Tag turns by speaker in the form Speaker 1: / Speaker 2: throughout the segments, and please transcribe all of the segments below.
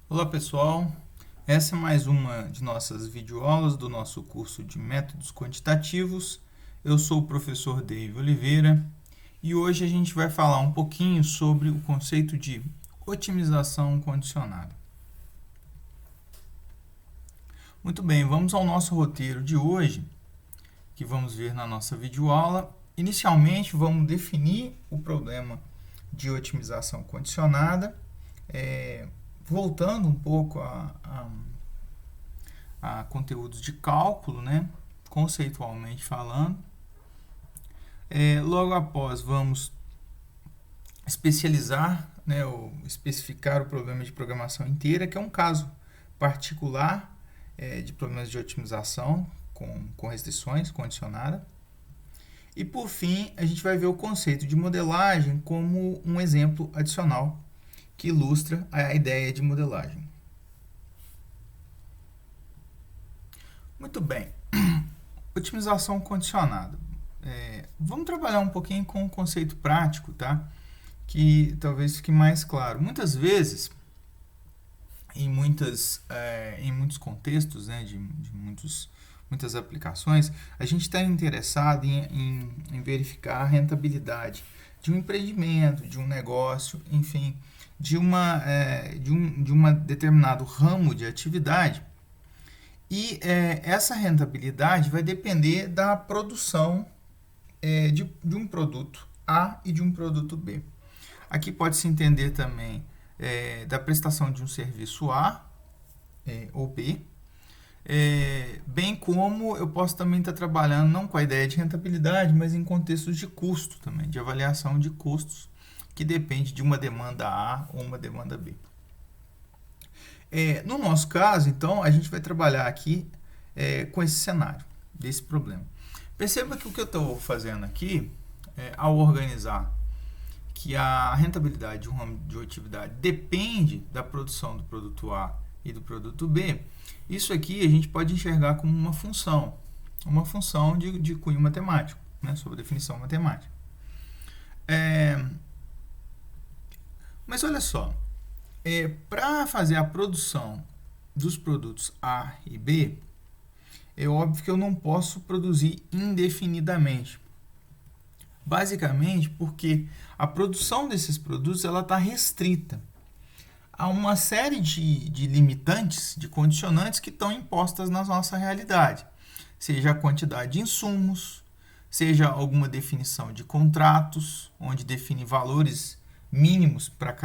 Speaker 1: Olá pessoal, essa é mais uma de nossas videoaulas do nosso curso de Métodos Quantitativos. Eu sou o professor Dave Oliveira e hoje a gente vai falar um pouquinho sobre o conceito de otimização condicionada. Muito bem, vamos ao nosso roteiro de hoje, que vamos ver na nossa videoaula. Inicialmente, vamos definir o problema de otimização condicionada, voltando um pouco a conteúdos de cálculo, né? Conceitualmente falando. Logo após, vamos especializar, né, ou especificar o problema de programação inteira, que é um caso particular de problemas de otimização com restrições condicionadas. E por fim, a gente vai ver o conceito de modelagem como um exemplo adicional que ilustra a ideia de modelagem. Muito bem, otimização condicionada. Vamos trabalhar um pouquinho com o conceito prático, tá? Que talvez fique mais claro. Muitas vezes, em muitos contextos, né, de muitas aplicações, a gente está interessado em verificar a rentabilidade de um empreendimento, de um negócio, enfim, de uma determinado ramo de atividade. E essa rentabilidade vai depender da produção de um produto A e de um produto B. Aqui pode-se entender também da prestação de um serviço A ou B, bem como eu posso também estar trabalhando não com a ideia de rentabilidade, mas em contextos de custo também, de avaliação de custos, que depende de uma demanda A ou uma demanda B. No nosso caso, então, a gente vai trabalhar aqui com esse cenário, desse problema. Perceba que o que eu estou fazendo aqui, ao organizar que a rentabilidade de um ramo de atividade depende da produção do produto A e do produto B, isso aqui a gente pode enxergar como uma função de cunho matemático, né, sob a definição matemática. Mas olha só, para fazer a produção dos produtos A e B, é óbvio que eu não posso produzir indefinidamente. Basicamente porque a produção desses produtos está restrita a uma série de limitantes, de condicionantes que estão impostas na nossa realidade. Seja a quantidade de insumos, seja alguma definição de contratos, onde define valores mínimos para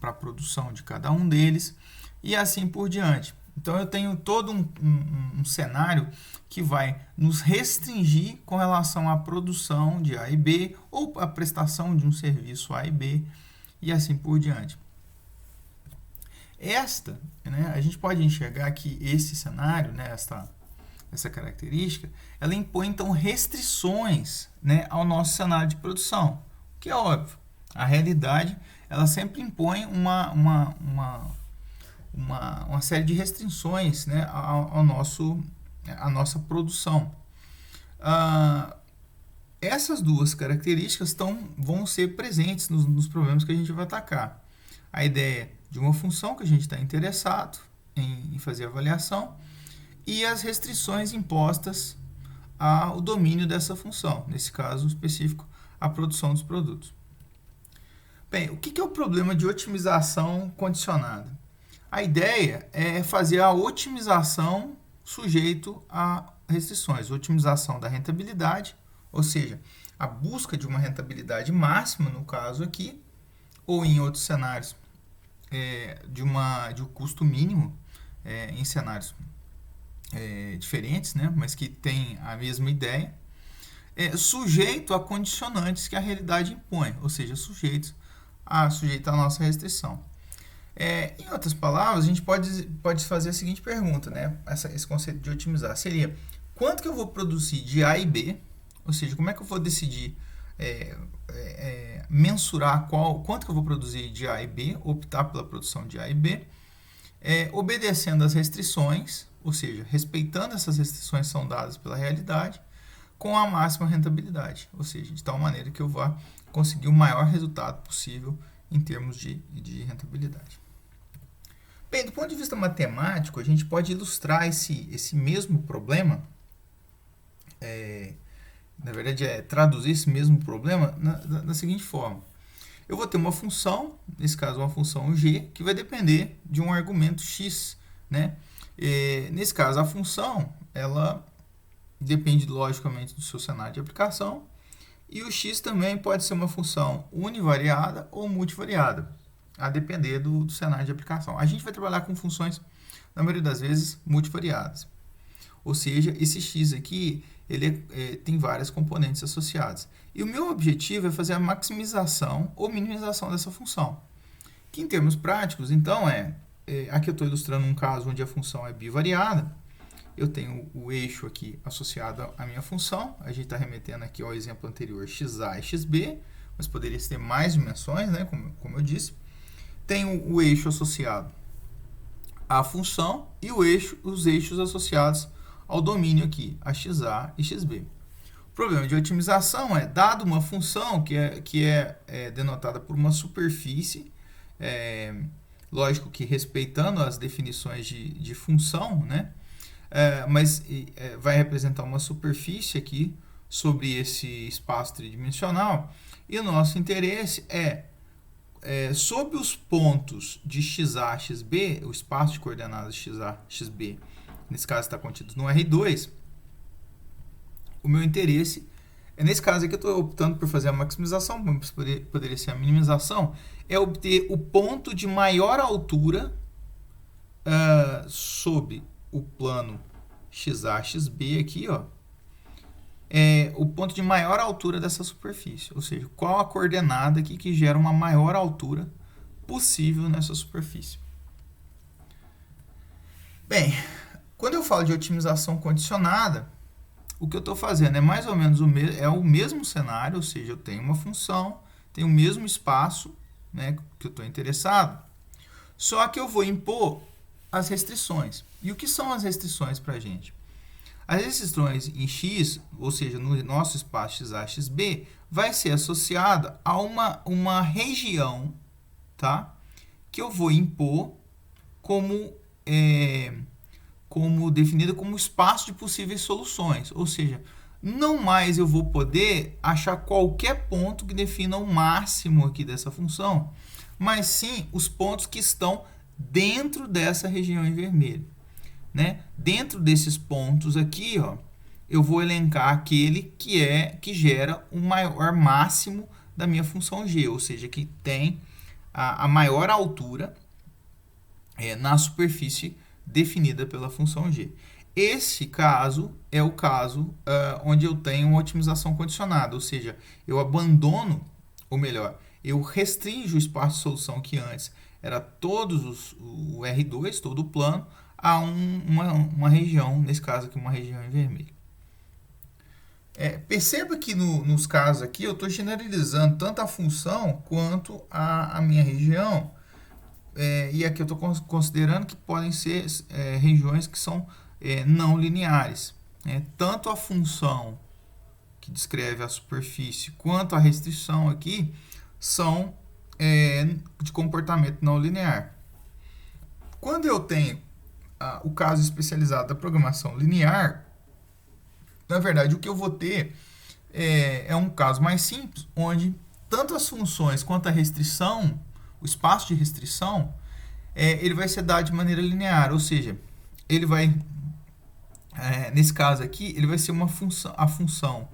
Speaker 1: a produção de cada um deles, e assim por diante. Então eu tenho todo um cenário que vai nos restringir com relação à produção de A e B, ou a prestação de um serviço A e B, e assim por diante. A gente pode enxergar que esse cenário, né, essa característica, ela impõe então restrições, né, ao nosso cenário de produção, o que é óbvio. A realidade, ela sempre impõe uma série de restrições, né, à nossa produção. Essas duas características vão ser presentes nos problemas que a gente vai atacar. A ideia de uma função que a gente está interessado em fazer avaliação e as restrições impostas ao domínio dessa função, nesse caso específico, a produção dos produtos. Bem, o que é o problema de otimização condicionada? A ideia é fazer a otimização sujeito a restrições, otimização da rentabilidade, ou seja, a busca de uma rentabilidade máxima, no caso aqui, ou em outros cenários, de um custo mínimo, em cenários diferentes, né, mas que tem a mesma ideia, sujeito a condicionantes que a realidade impõe, ou seja, sujeito à nossa restrição. Em outras palavras, a gente pode fazer a seguinte pergunta, né? Esse conceito de otimizar seria: quanto que eu vou produzir de A e B? Ou seja, como é que eu vou decidir mensurar quanto que eu vou produzir de A e B, optar pela produção de A e B, obedecendo às restrições, ou seja, respeitando essas restrições que são dadas pela realidade, com a máxima rentabilidade, ou seja, de tal maneira que eu vá conseguir o maior resultado possível em termos de rentabilidade. Bem, do ponto de vista matemático, a gente pode ilustrar esse mesmo problema, na verdade traduzir esse mesmo problema da seguinte forma. Eu vou ter uma função, nesse caso uma função g, que vai depender de um argumento x, né? Nesse caso, a função, ela depende logicamente do seu cenário de aplicação, e o x também pode ser uma função univariada ou multivariada, a depender do cenário de aplicação. A gente vai trabalhar com funções, na maioria das vezes, multivariadas. Ou seja, esse x aqui, ele tem várias componentes associadas. E o meu objetivo é fazer a maximização ou minimização dessa função. Que em termos práticos, então, aqui eu estou ilustrando um caso onde a função é bivariada. Eu tenho o eixo aqui associado à minha função. A gente está remetendo aqui ao exemplo anterior, xa e xb, mas poderia ter mais dimensões, né, como eu disse. Tenho o eixo associado à função e os eixos associados ao domínio aqui, a xa e xb. O problema de otimização é, dado uma função que é denotada por uma superfície, lógico que respeitando as definições de função, né? Mas vai representar uma superfície aqui sobre esse espaço tridimensional, e o nosso interesse sobre os pontos de xa, xb, o espaço de coordenadas xa, xb, nesse caso está contido no R2, o meu interesse nesse caso aqui eu estou optando por fazer a maximização, mas poderia ser a minimização, é obter o ponto de maior altura sobre o plano xa, xb aqui, ó, o ponto de maior altura dessa superfície, ou seja, qual a coordenada aqui que gera uma maior altura possível nessa superfície. Bem, quando eu falo de otimização condicionada, o que eu estou fazendo é mais ou menos o mesmo cenário, ou seja, eu tenho uma função, tenho o mesmo espaço, né, que eu estou interessado, só que eu vou impor as restrições. E o que são as restrições para a gente? As restrições em x, ou seja, no nosso espaço xa, xb, vai ser associada a uma região, tá, que eu vou impor como definida como espaço de possíveis soluções. Ou seja, não mais eu vou poder achar qualquer ponto que defina o máximo aqui dessa função, mas sim os pontos que estão dentro dessa região em vermelho, né? Dentro desses pontos aqui, ó, eu vou elencar aquele que gera o maior máximo da minha função g, ou seja, que tem a maior altura na superfície definida pela função g. Esse caso é o caso onde eu tenho uma otimização condicionada, ou seja, eu abandono, ou melhor, eu restringo o espaço de solução que antes era o R2, todo o plano, a uma região, nesse caso aqui, uma região em vermelho. Perceba que nos casos aqui eu estou generalizando tanto a função quanto a minha região, e aqui eu estou considerando que podem ser regiões que são não lineares. Tanto a função que descreve a superfície quanto a restrição aqui são de comportamento não linear. Quando eu tenho o caso especializado da programação linear, na verdade o que eu vou ter é um caso mais simples, onde tanto as funções quanto a restrição, o espaço de restrição, ele vai ser dado de maneira linear, ou seja, ele vai, nesse caso aqui, ele vai ser a função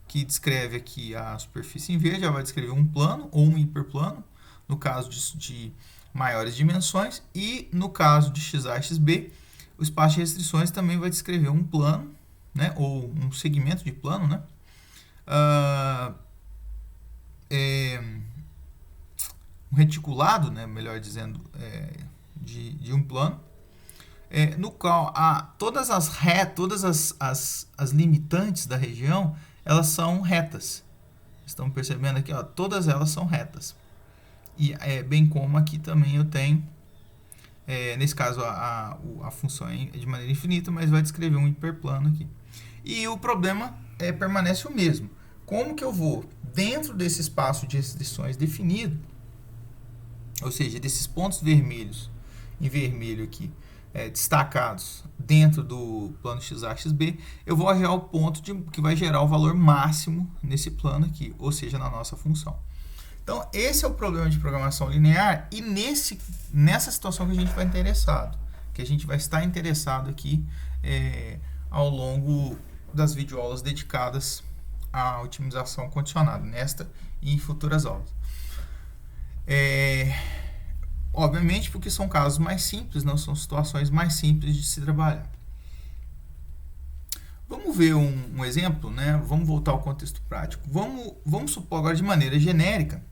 Speaker 1: que descreve aqui a superfície em verde, ela vai descrever um plano ou um hiperplano, no caso de maiores dimensões, e no caso de xa e xb, o espaço de restrições também vai descrever um plano, né, ou um segmento de plano, né, um reticulado, né, melhor dizendo, de um plano, no qual todas as limitantes da região, elas são retas. Estão percebendo aqui, ó, todas elas são retas. E bem como aqui também eu tenho, nesse caso a função é de maneira infinita, mas vai descrever um hiperplano aqui. E o problema permanece o mesmo. Como que eu vou, dentro desse espaço de restrições definido, ou seja, desses pontos vermelhos em vermelho aqui, destacados dentro do plano XA, XB, eu vou gerar o ponto que vai gerar o valor máximo nesse plano aqui, ou seja, na nossa função. Então, esse é o problema de programação linear e nessa situação que a gente vai interessado, que a gente vai estar interessado aqui ao longo das videoaulas dedicadas à otimização condicionada, nesta e em futuras aulas. Obviamente porque são casos mais simples, não são situações mais simples de se trabalhar. Vamos ver um exemplo, né? Vamos voltar ao contexto prático. Vamos supor agora de maneira genérica,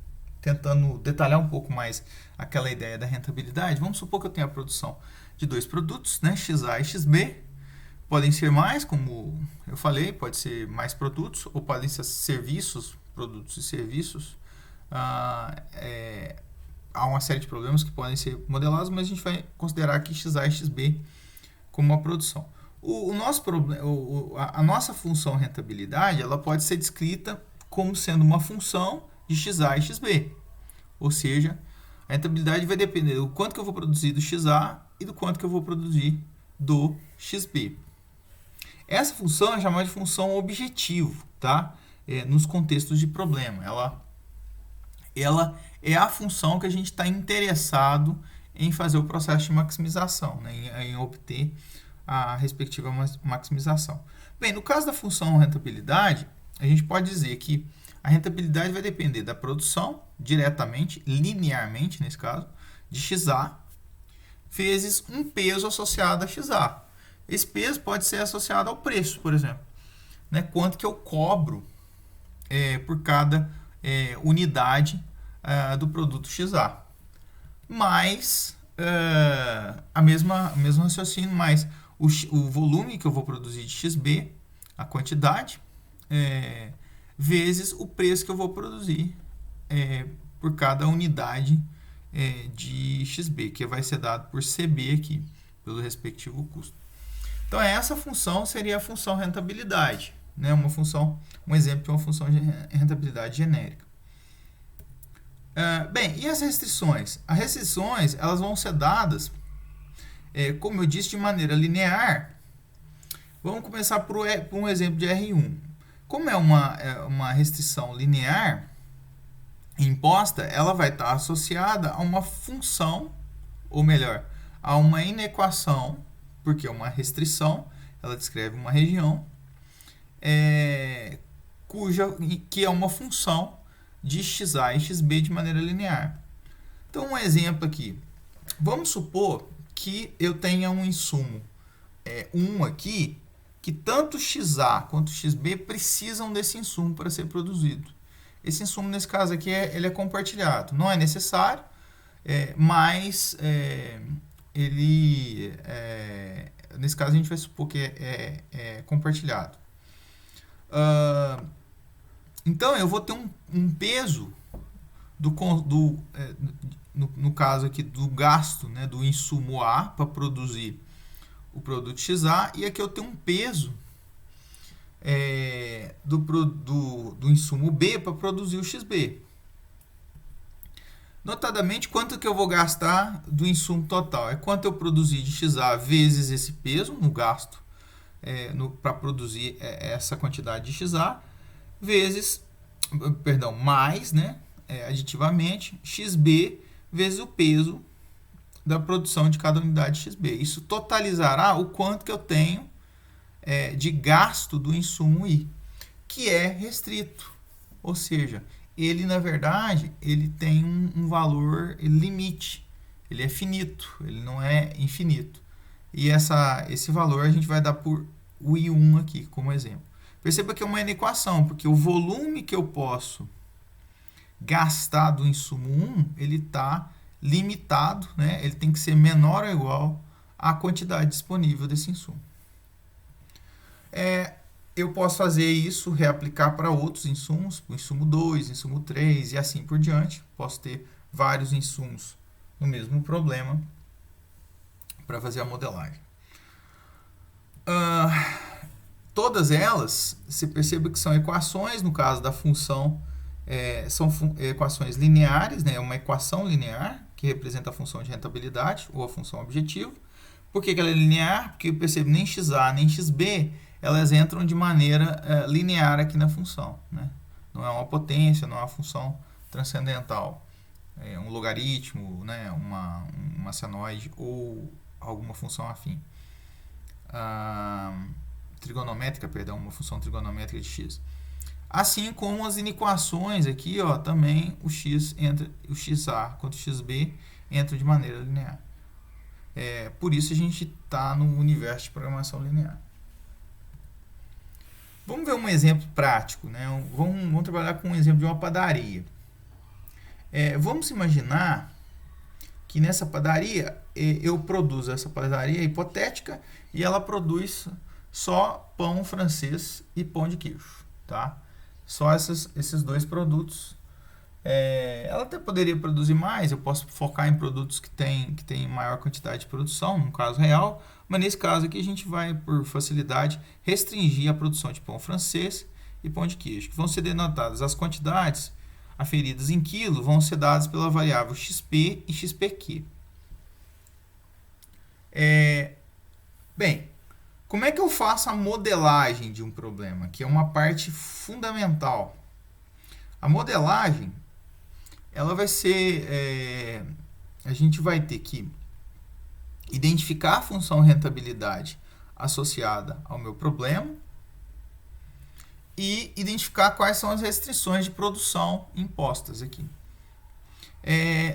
Speaker 1: tentando detalhar um pouco mais aquela ideia da rentabilidade. Vamos supor que eu tenho a produção de dois produtos, né? XA e XB. Podem ser mais, como eu falei, pode ser mais produtos, ou podem ser serviços, produtos e serviços. Há uma série de problemas que podem ser modelados, mas a gente vai considerar aqui XA e XB como uma produção. A nossa função rentabilidade, ela pode ser descrita como sendo uma função de XA e XB. Ou seja, a rentabilidade vai depender do quanto que eu vou produzir do XA e do quanto que eu vou produzir do XB. Essa função é chamada de função objetivo, tá? Nos contextos de problema. Ela é a função que a gente está interessado em fazer o processo de maximização, né? Em obter a respectiva maximização. Bem, no caso da função rentabilidade, a gente pode dizer que a rentabilidade vai depender da produção, diretamente, linearmente nesse caso, de XA, vezes um peso associado a XA. Esse peso pode ser associado ao preço, por exemplo. Né? Quanto que eu cobro por cada unidade do produto XA. Mais o mesmo raciocínio, mais o volume que eu vou produzir de XB, a quantidade, vezes o preço que eu vou produzir por cada unidade de XB, que vai ser dado por CB aqui, pelo respectivo custo. Então, essa função seria a função rentabilidade, né? Um exemplo de uma função de rentabilidade genérica. Bem, e as restrições? As restrições elas vão ser dadas, como eu disse, de maneira linear. Vamos começar por um exemplo de R1. Como é uma restrição linear imposta, ela vai estar associada a uma função, ou melhor, a uma inequação, porque é uma restrição, ela descreve uma região, que é uma função de XA e XB de maneira linear. Então, um exemplo aqui. Vamos supor que eu tenha um insumo, aqui, que tanto XA quanto XB precisam desse insumo para ser produzido. Esse insumo, nesse caso aqui, ele é compartilhado. Não é necessário, mas nesse caso a gente vai supor que é compartilhado. Então, eu vou ter um peso no caso aqui do gasto, né, do insumo A para produzir o produto XA, e aqui eu tenho um peso do insumo B para produzir o XB. Notadamente, quanto que eu vou gastar do insumo total? É quanto eu produzi de XA vezes esse peso no gasto para produzir essa quantidade de XA, mais, né, aditivamente, XB vezes o peso da produção de cada unidade de XB. Isso totalizará o quanto que eu tenho de gasto do insumo I, que é restrito. Ou seja, ele, na verdade, ele tem um valor limite. Ele é finito, ele não é infinito. E esse valor a gente vai dar por o I1 aqui, como exemplo. Perceba que é uma inequação, porque o volume que eu posso gastar do insumo 1, ele está limitado, né? Ele tem que ser menor ou igual à quantidade disponível desse insumo. Eu posso fazer isso, reaplicar para outros insumos, o insumo 2, insumo 3 e assim por diante. Posso ter vários insumos no mesmo problema para fazer a modelagem. Todas elas, você percebe que são equações, no caso da função São equações lineares, né? Uma equação linear que representa a função de rentabilidade ou a função objetivo. Por que ela é linear? Porque eu percebo nem xa nem xb elas entram de maneira linear aqui na função, né? Não é uma potência, não é uma função transcendental, é um logaritmo, né? uma senoide ou alguma função afim. Trigonométrica, perdão, uma função trigonométrica de x. Assim como as inequações aqui, ó, também o xa quanto o xb entram de maneira linear. Por isso a gente está no universo de programação linear. Vamos ver um exemplo prático, né? Vamos trabalhar com um exemplo de uma padaria. Vamos imaginar que nessa padaria eu produzo essa padaria hipotética e ela produz só pão francês e pão de queijo, tá? Só esses dois produtos. Ela até poderia produzir mais, eu posso focar em produtos que tem maior quantidade de produção, no caso real, mas nesse caso aqui a gente vai, por facilidade, restringir a produção de pão francês e pão de queijo, que vão ser denotadas as quantidades aferidas em quilo, vão ser dadas pela variável xp e xpq. Bem, como é que eu faço a modelagem de um problema, que é uma parte fundamental? A modelagem, ela vai ser, a gente vai ter que identificar a função rentabilidade associada ao meu problema e identificar quais são as restrições de produção impostas aqui.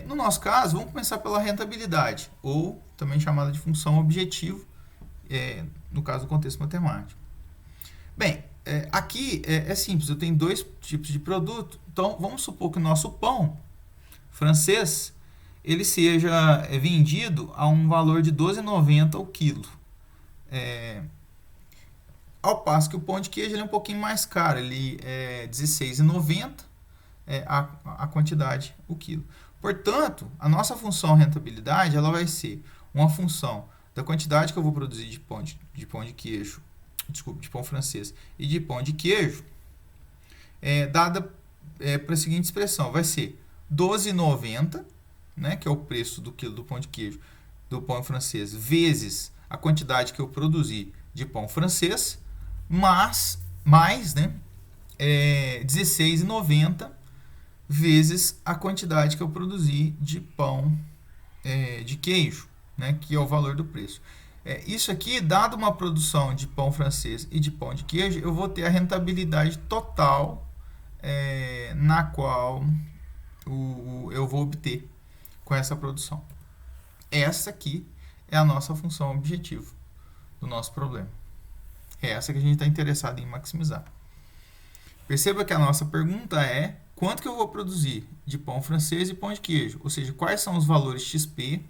Speaker 1: No nosso caso, vamos começar pela rentabilidade, ou também chamada de função objetivo, no caso do contexto matemático. Bem, aqui é simples, eu tenho dois tipos de produto, então vamos supor que o nosso pão francês ele seja vendido a um valor de R$ 12,90 ao quilo. Ao passo que o pão de queijo ele é um pouquinho mais caro, ele é R$ 16,90 a quantidade, o quilo. Portanto, a nossa função rentabilidade ela vai ser uma função da quantidade que eu vou produzir de pão de queijo, desculpa, de pão francês e de pão de queijo, dada para a seguinte expressão, vai ser R$ 12,90, né, que é o preço do quilo do pão de queijo, do pão francês, vezes a quantidade que eu produzi de pão francês, mais né, R$ 16,90 vezes a quantidade que eu produzi de pão de queijo, né, que é o valor do preço. Isso aqui, dado uma produção de pão francês e de pão de queijo, eu vou ter a rentabilidade total na qual eu vou obter com essa produção. Essa aqui é a nossa função objetivo do nosso problema. É essa que a gente está interessado em maximizar. Perceba que a nossa pergunta é quanto que eu vou produzir de pão francês e pão de queijo, ou seja, quais são os valores xp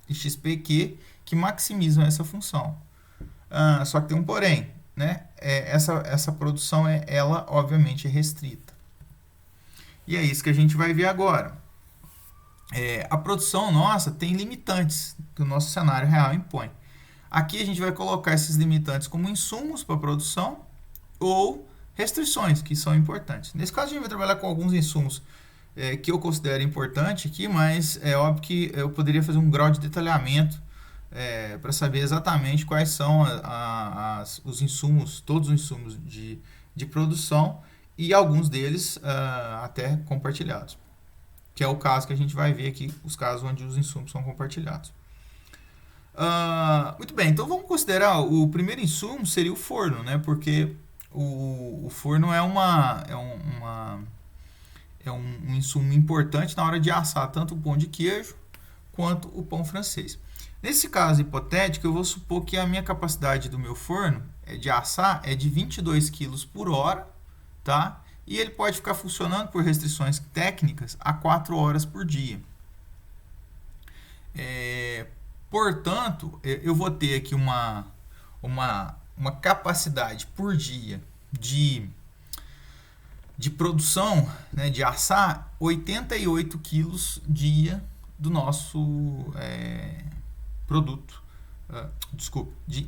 Speaker 1: e xpq que maximizam essa função. Só que tem um porém, né? Essa produção ela obviamente é restrita. E é isso que a gente vai ver agora. A produção nossa tem limitantes que o nosso cenário real impõe. Aqui a gente vai colocar esses limitantes como insumos para a produção ou restrições que são importantes. Nesse caso a gente vai trabalhar com alguns insumos que eu considero importante aqui, mas é óbvio que eu poderia fazer um grau de detalhamento para saber exatamente quais são os insumos, todos os insumos de produção e alguns deles até compartilhados, que é o caso que a gente vai ver aqui, os casos onde os insumos são compartilhados. Muito bem, então vamos considerar o primeiro insumo seria o forno, né? Porque o forno é um insumo importante na hora de assar tanto o pão de queijo quanto o pão francês. Nesse caso hipotético, eu vou supor que a minha capacidade do meu forno de assar é de 22 kg por hora, tá? E ele pode ficar funcionando por restrições técnicas a 4 horas por dia. Portanto, eu vou ter aqui uma capacidade por dia de produção, né, de assar 88 quilos dia do nosso produto.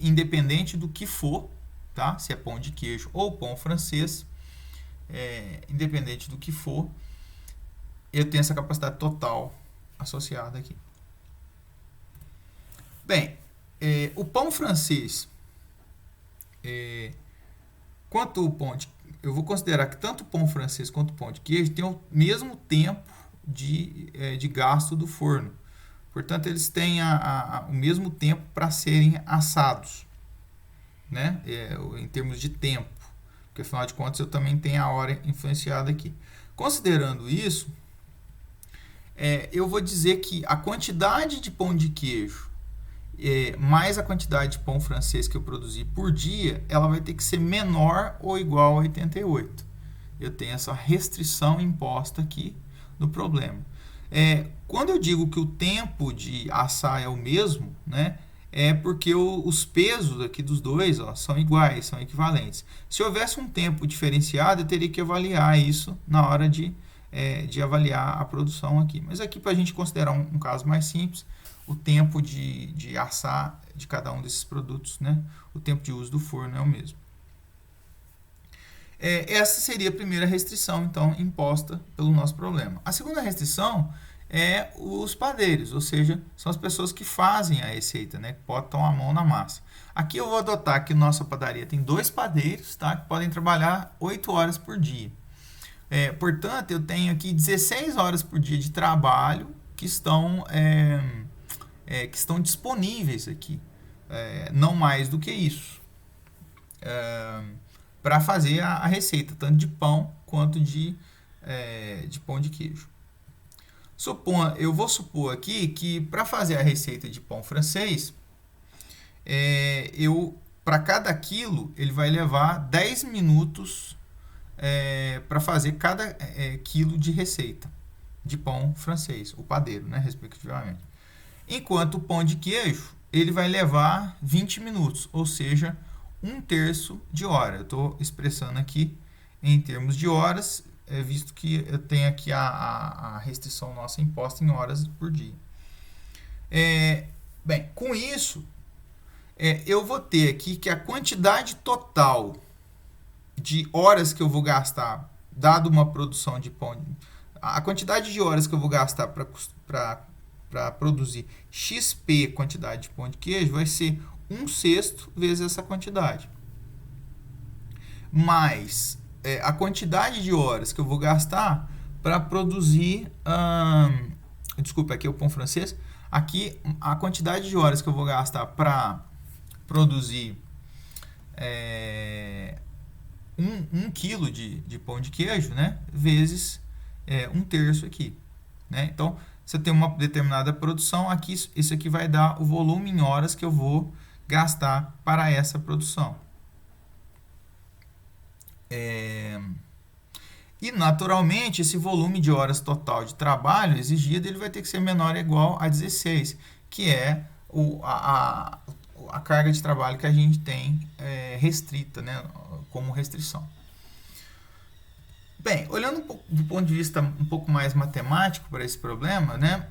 Speaker 1: Independente do que for, tá? Se é pão de queijo ou pão francês, independente do que for, eu tenho essa capacidade total associada aqui. Bem, o pão francês, quanto o pão de, eu vou considerar que tanto o pão francês quanto o pão de queijo têm o mesmo tempo de gasto do forno. Portanto, eles têm o mesmo tempo para serem assados, né? Em termos de tempo, porque afinal de contas eu também tenho a hora influenciada aqui. Considerando isso, eu vou dizer que a quantidade de pão de queijo mais a quantidade de pão francês que eu produzi por dia, ela vai ter que ser menor ou igual a 88. Eu tenho essa restrição imposta aqui no problema. Quando eu digo que o tempo de assar é o mesmo, né, é porque os pesos aqui dos dois são iguais, são equivalentes. Se houvesse um tempo diferenciado, eu teria que avaliar isso na hora de avaliar a produção aqui. Mas aqui, para a gente considerar um caso mais simples, o tempo de assar de cada um desses produtos, né, o tempo de uso do forno é o mesmo. Essa seria a primeira restrição, então, imposta pelo nosso problema. A segunda restrição é os padeiros, ou seja, são as pessoas que fazem a receita, né, que botam a mão na massa. Aqui eu vou adotar que nossa padaria tem 2 padeiros, tá, que podem trabalhar 8 horas por dia. Portanto, eu tenho aqui 16 horas por dia de trabalho que estão disponíveis aqui, não mais do que isso, para fazer a receita, tanto de pão quanto de pão de queijo. Eu vou supor aqui que para fazer a receita de pão francês, para cada quilo, ele vai levar 10 minutos para fazer cada quilo de receita de pão francês, o padeiro, né, respectivamente. Enquanto o pão de queijo, ele vai levar 20 minutos, ou seja, 1/3 de hora. Eu estou expressando aqui em termos de horas, visto que eu tenho aqui a restrição nossa imposta em horas por dia. Bem, com isso, eu vou ter aqui que a quantidade total de horas que eu vou gastar, dado uma produção de pão, a quantidade de horas que eu vou gastar para produzir XP quantidade de pão de queijo vai ser 1/6 vezes essa quantidade. Mais a quantidade de horas que eu vou gastar para produzir... desculpa, aqui é o pão francês. Aqui, a quantidade de horas que eu vou gastar para produzir 1 quilo de pão de queijo, né, vezes 1/3 aqui. Né? Então, você tem uma determinada produção, aqui isso aqui vai dar o volume em horas que eu vou gastar para essa produção. E, naturalmente, esse volume de horas total de trabalho exigido ele vai ter que ser menor ou igual a 16, que é a carga de trabalho que a gente tem restrita, né, como restrição. Bem, olhando do ponto de vista um pouco mais matemático para esse problema, né,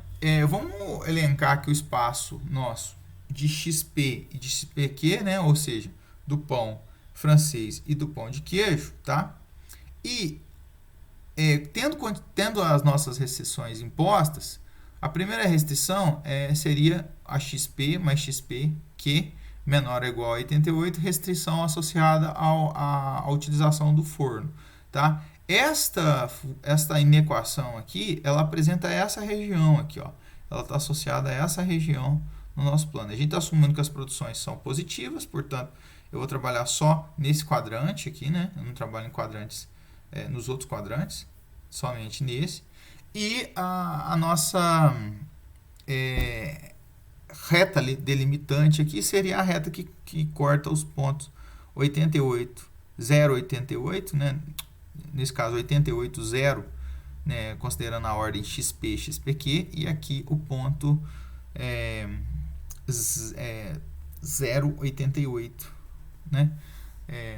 Speaker 1: vamos elencar aqui o espaço nosso de XP e de XPQ, né, ou seja, do pão francês e do pão de queijo, tá? E tendo as nossas restrições impostas, a primeira restrição seria a XP mais XPQ menor ou igual a 88, restrição associada à utilização do forno, tá? Esta inequação aqui, ela apresenta essa região aqui, ó. Ela está associada a essa região no nosso plano. A gente está assumindo que as produções são positivas, portanto, eu vou trabalhar só nesse quadrante aqui, né? Eu não trabalho em quadrantes, nos outros quadrantes, somente nesse. E a nossa reta delimitante aqui seria a reta que corta os pontos 88, 0,88, né? Nesse caso 88, 0, né? Considerando a ordem XP, XPQ, e aqui o ponto 0,88, né?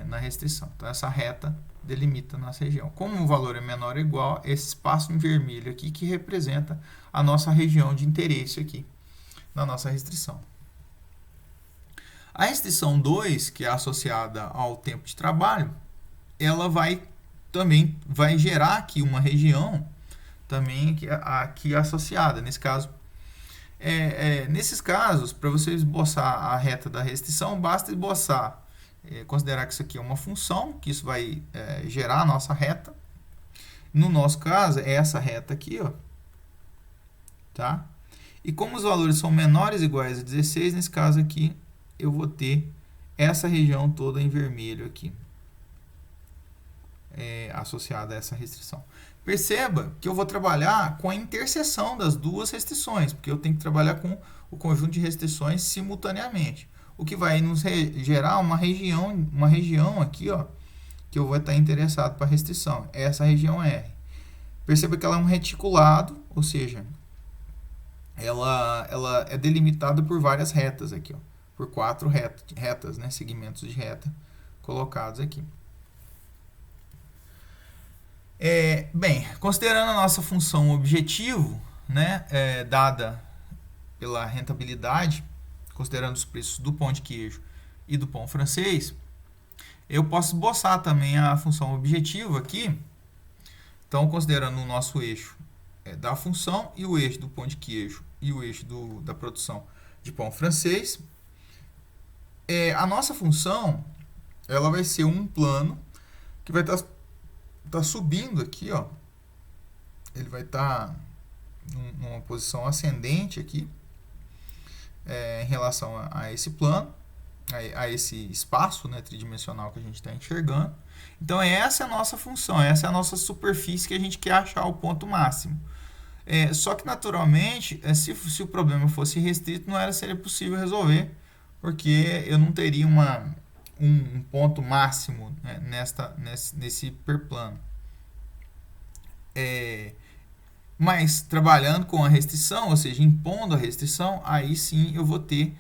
Speaker 1: Na restrição. Então, essa reta delimita a nossa região. Como o valor é menor ou igual, esse espaço em vermelho aqui que representa a nossa região de interesse aqui, na nossa restrição. A restrição 2, que é associada ao tempo de trabalho, ela vai também vai gerar aqui uma região também aqui associada. Nesses casos, para você esboçar a reta da restrição, basta esboçar, considerar que isso aqui é uma função, que isso vai gerar a nossa reta. No nosso caso, é essa reta aqui, ó, tá? E como os valores são menores ou iguais a 16, nesse caso aqui, eu vou ter essa região toda em vermelho aqui, associada a essa restrição. Perceba que eu vou trabalhar com a interseção das duas restrições, porque eu tenho que trabalhar com o conjunto de restrições simultaneamente, o que vai nos gerar uma região aqui, ó, que eu vou estar interessado para a restrição, essa região R. Perceba que ela é um reticulado, ou seja, ela é delimitada por várias retas aqui, ó, por 4 retas, né, segmentos de reta colocados aqui. Bem, considerando a nossa função objetivo, né, dada pela rentabilidade, considerando os preços do pão de queijo e do pão francês, eu posso esboçar também a função objetiva aqui. Então, considerando o nosso eixo da função e o eixo do pão de queijo e o eixo da produção de pão francês, a nossa função ela vai ser um plano que vai estar subindo aqui, ó. Ele vai estar numa posição ascendente aqui em relação a esse plano, a esse espaço, né, tridimensional que a gente está enxergando. Então, essa é a nossa função, essa é a nossa superfície que a gente quer achar o ponto máximo. Só que, naturalmente, se o problema fosse restrito, não seria possível resolver, porque eu não teria um ponto máximo, né, nesse hiperplano. Mas trabalhando com a restrição, ou seja, impondo a restrição, aí sim eu vou ter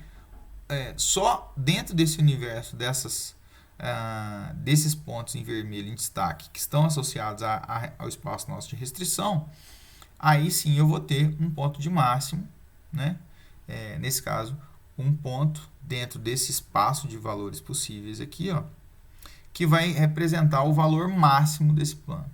Speaker 1: só dentro desse universo desses pontos em vermelho em destaque que estão associados ao espaço nosso de restrição, aí sim eu vou ter um ponto de máximo, né? Nesse caso, um ponto dentro desse espaço de valores possíveis aqui, ó, que vai representar o valor máximo desse plano,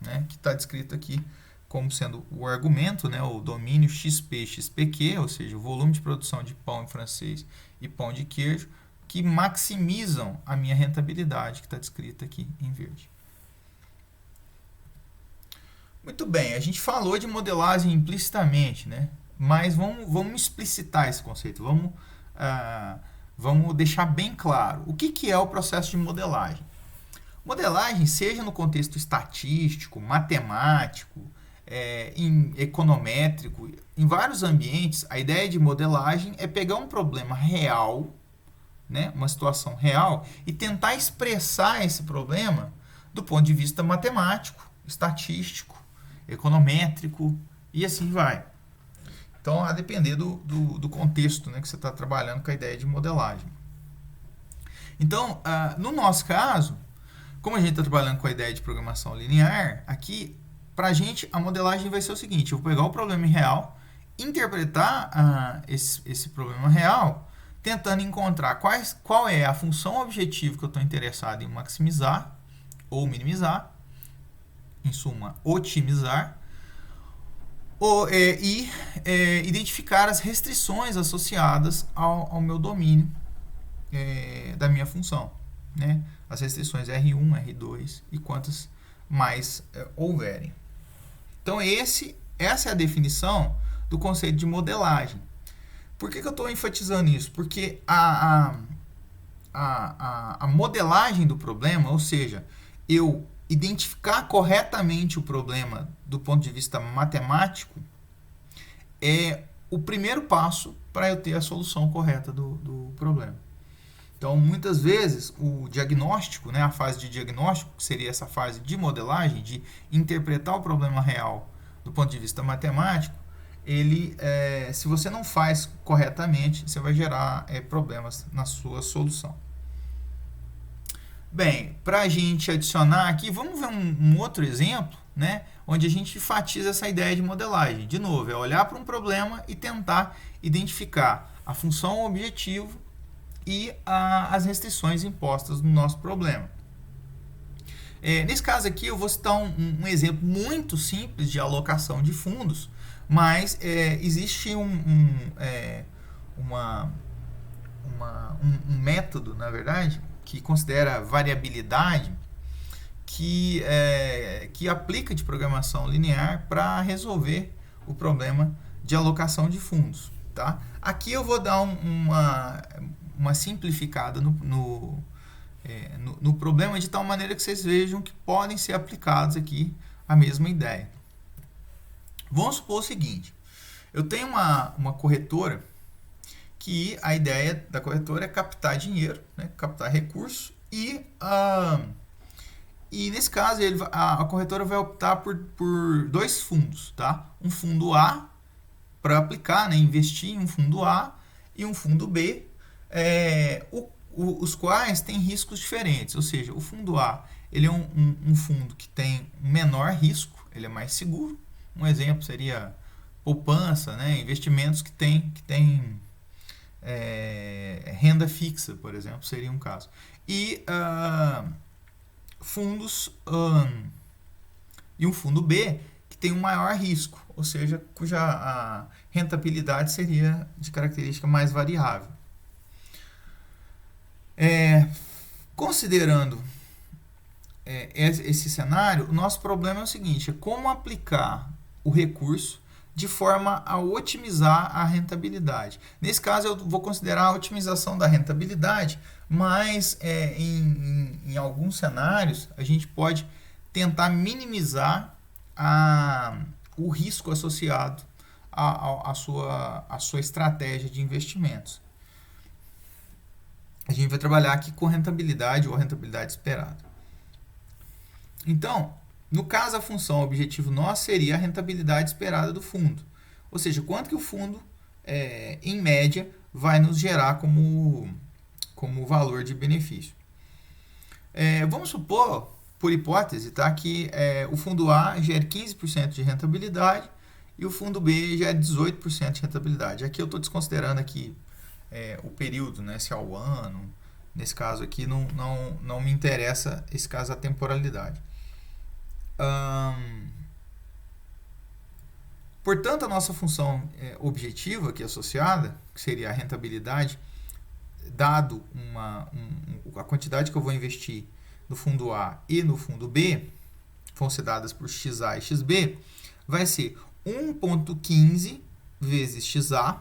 Speaker 1: né? Que está descrito aqui como sendo o argumento, né? O domínio XP, XPQ, ou seja, o volume de produção de pão em francês e pão de queijo, que maximizam a minha rentabilidade, que está descrita aqui em verde. Muito bem, a gente falou de modelagem implicitamente, né? Mas vamos explicitar esse conceito, vamos deixar bem claro o que é o processo de modelagem. Modelagem, seja no contexto estatístico, matemático, econométrico, em vários ambientes, a ideia de modelagem é pegar um problema real, né, uma situação real, e tentar expressar esse problema do ponto de vista matemático, estatístico, econométrico, e assim vai. Então, a depender do contexto, né, que você está trabalhando com a ideia de modelagem. Então, no nosso caso, como a gente está trabalhando com a ideia de programação linear, aqui, para a gente, a modelagem vai ser o seguinte: eu vou pegar o problema real, interpretar esse problema real, tentando encontrar qual é a função objetivo que eu estou interessado em maximizar ou minimizar, em suma, otimizar, e identificar as restrições associadas ao meu domínio da minha função, né? As restrições R1, R2 e quantas mais houverem. Então, essa é a definição do conceito de modelagem. Por que eu estou enfatizando isso? Porque a modelagem do problema, ou seja, eu identificar corretamente o problema do ponto de vista matemático, é o primeiro passo para eu ter a solução correta do problema. Então, muitas vezes, o diagnóstico, né, a fase de diagnóstico, que seria essa fase de modelagem, de interpretar o problema real do ponto de vista matemático, se você não faz corretamente, você vai gerar problemas na sua solução. Bem, para a gente adicionar aqui, vamos ver um outro exemplo, né, onde a gente enfatiza essa ideia de modelagem. De novo, é olhar para um problema e tentar identificar a função objetivo e as restrições impostas no nosso problema. Nesse caso aqui, eu vou citar um exemplo muito simples de alocação de fundos, mas existe uma, um método, na verdade, que considera variabilidade, que aplica de programação linear para resolver o problema de alocação de fundos. Tá? Aqui eu vou dar uma simplificada no problema, de tal maneira que vocês vejam que podem ser aplicados aqui a mesma ideia. Vamos supor o seguinte: eu tenho uma corretora que a ideia da corretora é captar dinheiro, né, captar recursos, e nesse caso a corretora vai optar por dois fundos. Tá? Um fundo A para aplicar, né, investir em um fundo A, e um fundo B, os quais têm riscos diferentes. Ou seja, o fundo A ele é um fundo que tem um menor risco, ele é mais seguro. Um exemplo seria poupança, né, investimentos que tem renda fixa, por exemplo, seria um caso. E e um fundo B que tem um maior risco, ou seja, cuja a rentabilidade seria de característica mais variável. Considerando esse cenário, o nosso problema é o seguinte: como aplicar o recurso de forma a otimizar a rentabilidade. Nesse caso, eu vou considerar a otimização da rentabilidade, mas em alguns cenários a gente pode tentar minimizar o risco associado à sua estratégia de investimentos. A gente vai trabalhar aqui com rentabilidade ou rentabilidade esperada. Então, no caso, a função objetivo nosso seria a rentabilidade esperada do fundo. Ou seja, quanto que o fundo, em média, vai nos gerar como valor de benefício. Vamos supor, por hipótese, tá, que o fundo A gere 15% de rentabilidade e o fundo B gere 18% de rentabilidade. Aqui eu estou desconsiderando aqui o período, né, se é o ano. Nesse caso aqui não me interessa, esse caso, a temporalidade. Portanto, a nossa função objetiva aqui associada, que seria a rentabilidade, dado a quantidade que eu vou investir no fundo A e no fundo B, vão ser dadas por XA e XB, vai ser 1,15 vezes XA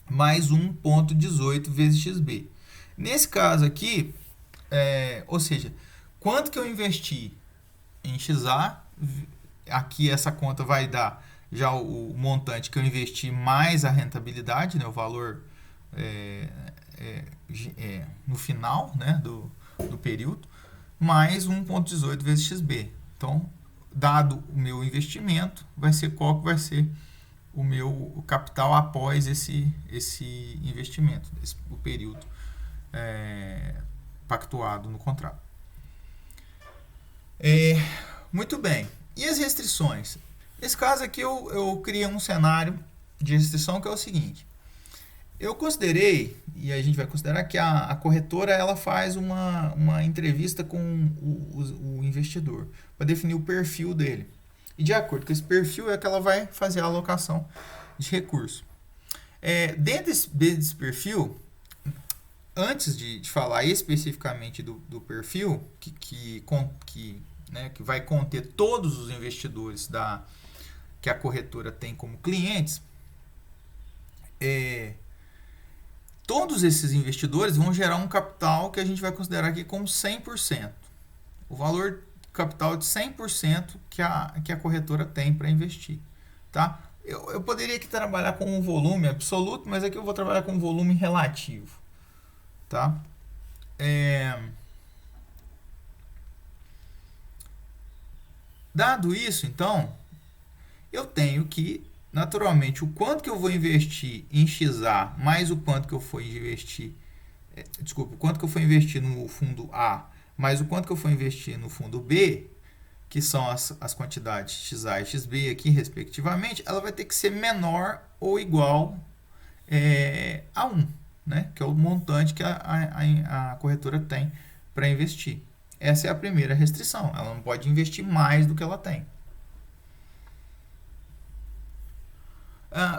Speaker 1: mais 1,18 vezes XB. Nesse caso aqui, ou seja, quanto que eu investi em XA, aqui essa conta vai dar já o montante que eu investi mais a rentabilidade, né, o valor no final, né, do período, mais 1,18 vezes XB. Então, dado o meu investimento, vai ser qual que vai ser o meu capital após esse investimento, o período pactuado no contrato. Muito bem. E as restrições? Nesse caso aqui eu criei um cenário de restrição que é o seguinte: eu considerei, e a gente vai considerar que a corretora ela faz uma entrevista com o investidor para definir o perfil dele. E de acordo com esse perfil é que ela vai fazer a alocação de recursos. Dentro desse perfil, antes de falar especificamente do perfil, que vai conter todos os investidores que a corretora tem como clientes, todos esses investidores vão gerar um capital que a gente vai considerar aqui como 100%. O valor capital de 100% que a corretora tem para investir. Tá? Eu poderia aqui trabalhar com um volume absoluto, mas aqui eu vou trabalhar com um volume relativo. Tá? Dado isso, então, eu tenho que, naturalmente, o quanto que eu vou investir em XA mais o quanto que eu for investir, o quanto que eu for investir no fundo A mais o quanto que eu for investir no fundo B, que são as quantidades XA e XB aqui, respectivamente, ela vai ter que ser menor ou igual a 1, né? Que é o montante que a corretora tem para investir. Essa é a primeira restrição. Ela não pode investir mais do que ela tem.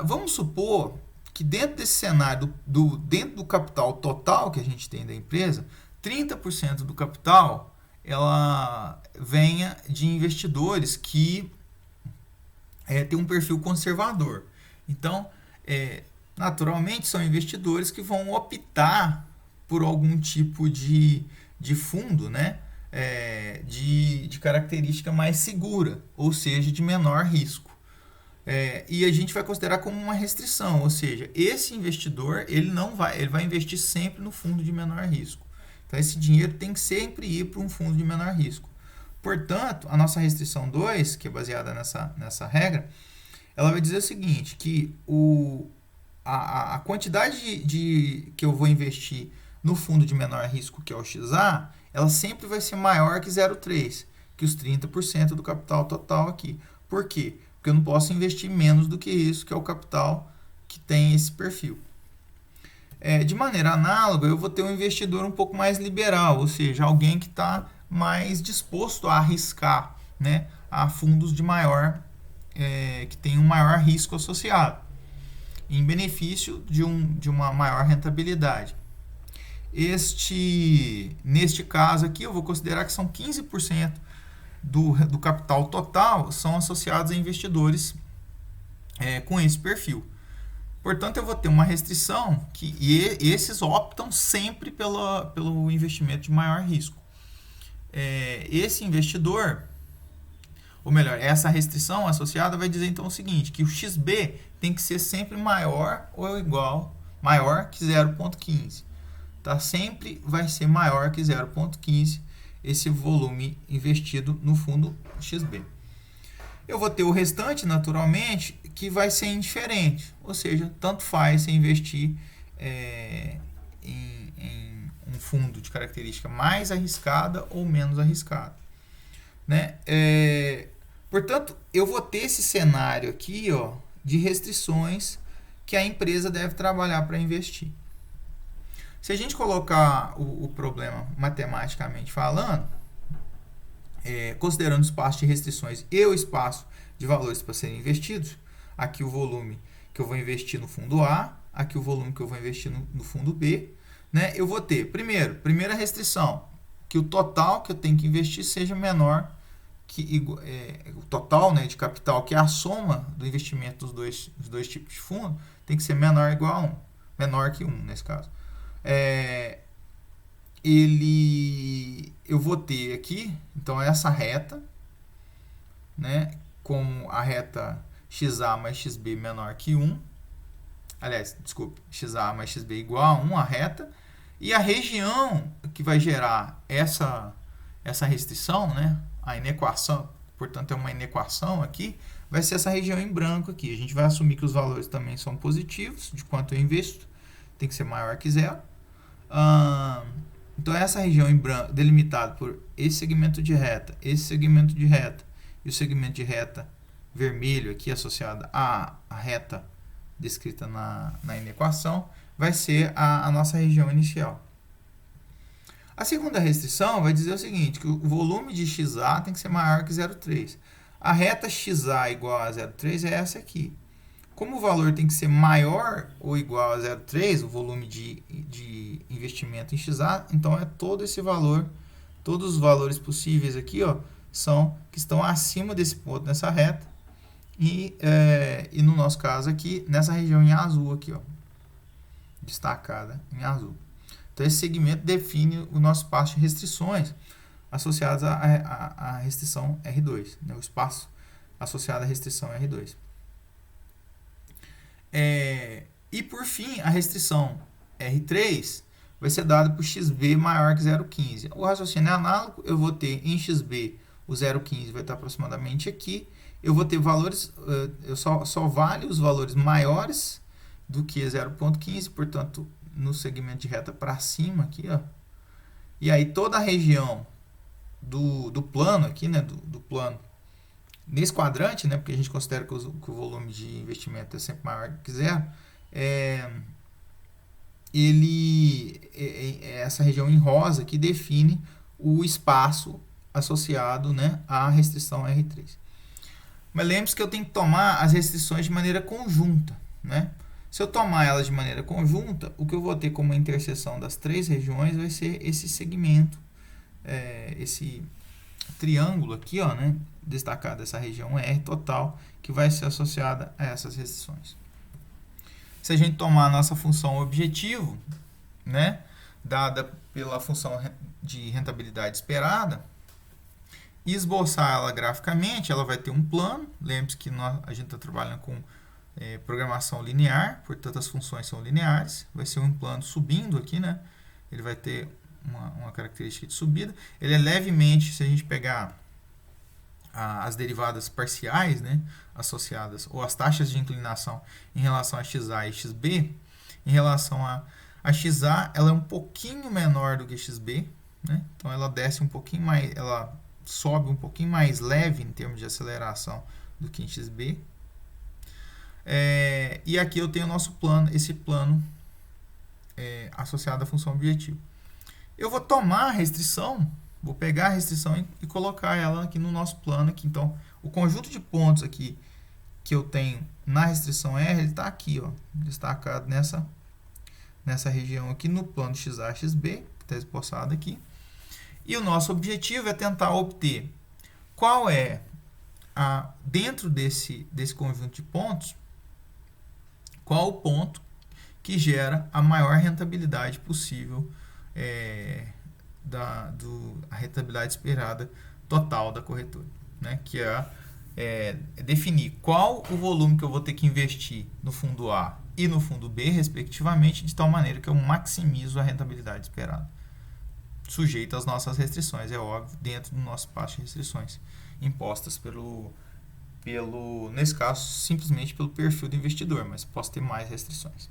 Speaker 1: Vamos supor que dentro desse cenário, dentro do capital total que a gente tem da empresa, 30% do capital ela venha de investidores que têm um perfil conservador. Então, naturalmente, são investidores que vão optar por algum tipo de fundo, né? De característica mais segura, ou seja, de menor risco. E a gente vai considerar como uma restrição, ou seja, esse investidor ele vai investir sempre no fundo de menor risco. Então esse dinheiro tem que sempre ir para um fundo de menor risco. Portanto, a nossa restrição 2, que é baseada nessa regra, ela vai dizer o seguinte, que a quantidade que eu vou investir no fundo de menor risco, que é o XA, ela sempre vai ser maior que 0,3, que os 30% do capital total aqui. Por quê? Porque eu não posso investir menos do que isso, que é o capital que tem esse perfil. De maneira análoga, eu vou ter um investidor um pouco mais liberal, ou seja, alguém que está mais disposto a arriscar, né, a fundos de que tem um maior risco associado, em benefício de uma maior rentabilidade. Neste caso aqui, eu vou considerar que são 15% do capital total são associados a investidores com esse perfil. Portanto, eu vou ter uma restrição e esses optam sempre pelo investimento de maior risco. Esse investidor, ou melhor, essa restrição associada vai dizer então o seguinte, que o XB tem que ser sempre maior que 0,15. Tá? Sempre vai ser maior que 0,15 esse volume investido no fundo XB. Eu vou ter o restante, naturalmente, que vai ser indiferente, ou seja, tanto faz se investir em um fundo de característica mais arriscada ou menos arriscada. Né? Portanto, eu vou ter esse cenário aqui de restrições que a empresa deve trabalhar para investir. Se a gente colocar o problema matematicamente falando, considerando o espaço de restrições e o espaço de valores para serem investidos, aqui o volume que eu vou investir no fundo A, aqui o volume que eu vou investir no fundo B, né? Eu vou ter, primeira restrição, que o total que eu tenho que investir seja menor que o total, né, de capital, que é a soma do investimento dos dois tipos de fundo, tem que ser menor ou igual a 1, menor que 1 nesse caso. Eu vou ter aqui, então, essa reta, né, como a reta XA mais XB menor que 1, aliás, desculpe, XA mais XB igual a 1, a reta, e a região que vai gerar essa restrição, né, a inequação, portanto é uma inequação aqui, vai ser essa região em branco aqui. A gente vai assumir que os valores também são positivos, de quanto eu investo, tem que ser maior que 0. Então essa região em branco, delimitada por esse segmento de reta, esse segmento de reta e o segmento de reta vermelho aqui associado à reta descrita na inequação, vai ser a nossa região inicial. A segunda restrição vai dizer o seguinte, que o volume de XA tem que ser maior que 0,3. A reta XA igual a 0,3 é essa aqui. Como o valor tem que ser maior ou igual a 0,3, o volume de investimento em XA, então é todo esse valor, todos os valores possíveis aqui, que estão acima desse ponto nessa reta, e no nosso caso aqui, nessa região em azul aqui, destacada em azul. Então esse segmento define o nosso espaço de restrições associadas à restrição R2, né? O espaço associado à restrição R2. E por fim, a restrição R3 vai ser dada por XB maior que 0,15. O raciocínio é análogo, eu vou ter em XB o 0,15 vai estar aproximadamente aqui. Eu vou ter valores, eu só vale os valores maiores do que 0,15, portanto, no segmento de reta para cima aqui, E aí toda a região do plano aqui, né, do plano, nesse quadrante, né, porque a gente considera que o volume de investimento é sempre maior que 0, essa região em rosa aqui define o espaço associado, né, à restrição R3. Mas lembre-se que eu tenho que tomar as restrições de maneira conjunta, né? Se eu tomar elas de maneira conjunta, o que eu vou ter como interseção das três regiões vai ser esse segmento, esse triângulo aqui, ó, né, destacado essa região R total, que vai ser associada a essas restrições. Se a gente tomar a nossa função objetivo, né, dada pela função de rentabilidade esperada, e esboçar ela graficamente, ela vai ter um plano. Lembre-se que a gente está trabalhando com programação linear, portanto as funções são lineares. Vai ser um plano subindo aqui, né? Ele vai ter uma característica de subida. Ele é levemente, se a gente pegar as derivadas parciais, né, associadas, ou as taxas de inclinação em relação a XA e XB, em relação a XA, ela é um pouquinho menor do que XB, né? Então ela desce um pouquinho mais, ela sobe um pouquinho mais leve em termos de aceleração do que em XB. E aqui eu tenho o nosso plano, esse plano associado à função objetivo. Eu vou tomar a restrição, vou pegar a restrição e colocar ela aqui no nosso plano. Aqui. Então, o conjunto de pontos aqui que eu tenho na restrição R, ele está aqui, ó, destacado nessa região aqui no plano XA, XB, que está esboçado aqui. E o nosso objetivo é tentar obter qual é, dentro desse conjunto de pontos, qual o ponto que gera a maior rentabilidade possível, a rentabilidade esperada total da corretora, né? Que é definir qual o volume que eu vou ter que investir no fundo A e no fundo B, respectivamente, de tal maneira que eu maximizo a rentabilidade esperada, sujeito às nossas restrições, é óbvio, dentro do nosso espaço de restrições impostas nesse caso, simplesmente pelo perfil do investidor, mas posso ter mais restrições.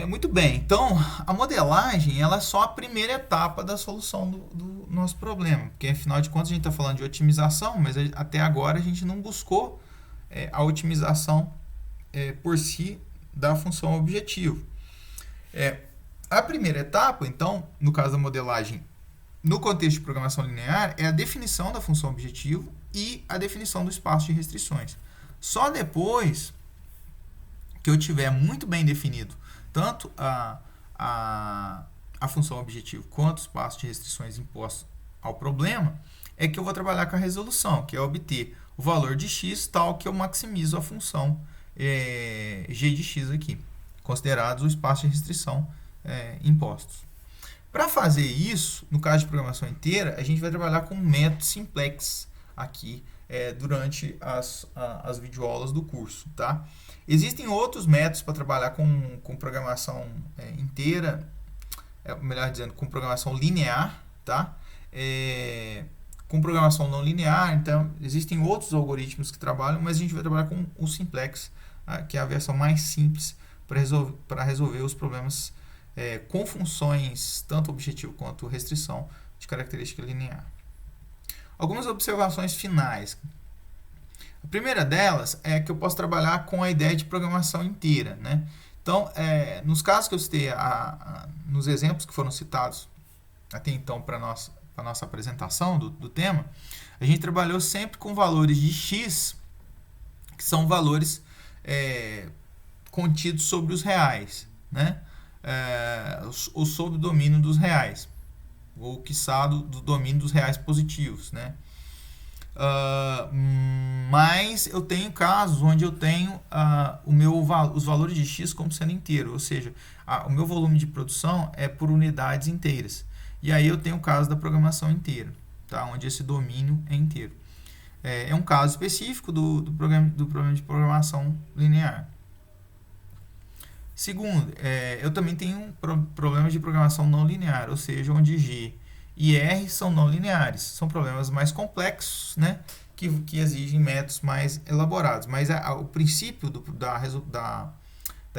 Speaker 1: Muito bem, então a modelagem ela é só a primeira etapa da solução do nosso problema, porque afinal de contas a gente está falando de otimização, mas até agora a gente não buscou a otimização por si da função objetivo. A primeira etapa, então, no caso da modelagem, no contexto de programação linear, é a definição da função objetivo e a definição do espaço de restrições. Só depois que eu tiver muito bem definido tanto a função objetivo quanto o espaço de restrições impostos ao problema, é que eu vou trabalhar com a resolução, que é obter o valor de x tal que eu maximizo a função g de x aqui, considerados o espaço de restrição impostos. Para fazer isso, no caso de programação inteira, a gente vai trabalhar com um método simplex aqui durante as videoaulas do curso, tá? Existem outros métodos para trabalhar com programação inteira, melhor dizendo, com programação linear, tá? Com programação não linear, então existem outros algoritmos que trabalham, mas a gente vai trabalhar com o simplex, que é a versão mais simples para resolver os problemas com funções tanto objetivo quanto restrição de característica linear. Algumas observações finais. A primeira delas é que eu posso trabalhar com a ideia de programação inteira, né? Então, nos casos que eu citei, nos exemplos que foram citados até então para a nossa apresentação do tema, a gente trabalhou sempre com valores de x, que são valores contidos sobre os reais, né? Ou sob o domínio dos reais, ou quiçá do domínio dos reais positivos, né? Mas eu tenho casos onde eu tenho os valores de x como sendo inteiro, ou seja, o meu volume de produção é por unidades inteiras. E aí eu tenho o caso da programação inteira, tá? Onde esse domínio é inteiro. É um caso específico do problema de programação linear. Segundo, eu também tenho problemas de programação não linear, ou seja, onde G e R são não lineares. São problemas mais complexos, né, que exigem métodos mais elaborados. Mas o princípio da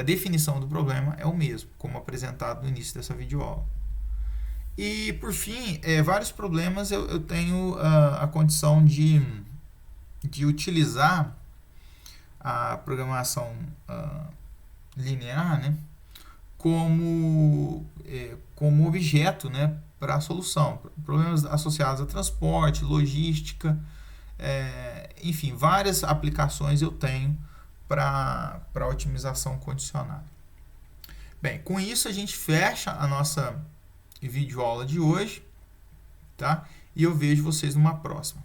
Speaker 1: definição do problema é o mesmo, como apresentado no início dessa videoaula. E, por fim, vários problemas eu tenho a condição de utilizar a programação linear, né, como objeto, né, para a solução. Problemas associados a transporte, logística, enfim, várias aplicações eu tenho para otimização condicionada. Bem, com isso a gente fecha a nossa videoaula de hoje, tá? E eu vejo vocês numa próxima.